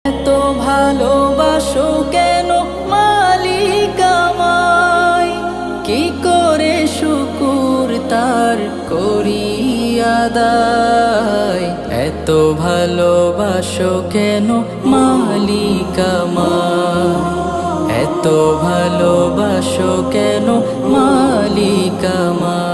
এত ভালোবাসো কেন মালিক আমায়, কি করে শুকুর তার করি আদায়। এত ভালোবাসো কেন মালিক আমায়, এত ভালোবাসো কেন মালিক আমায়।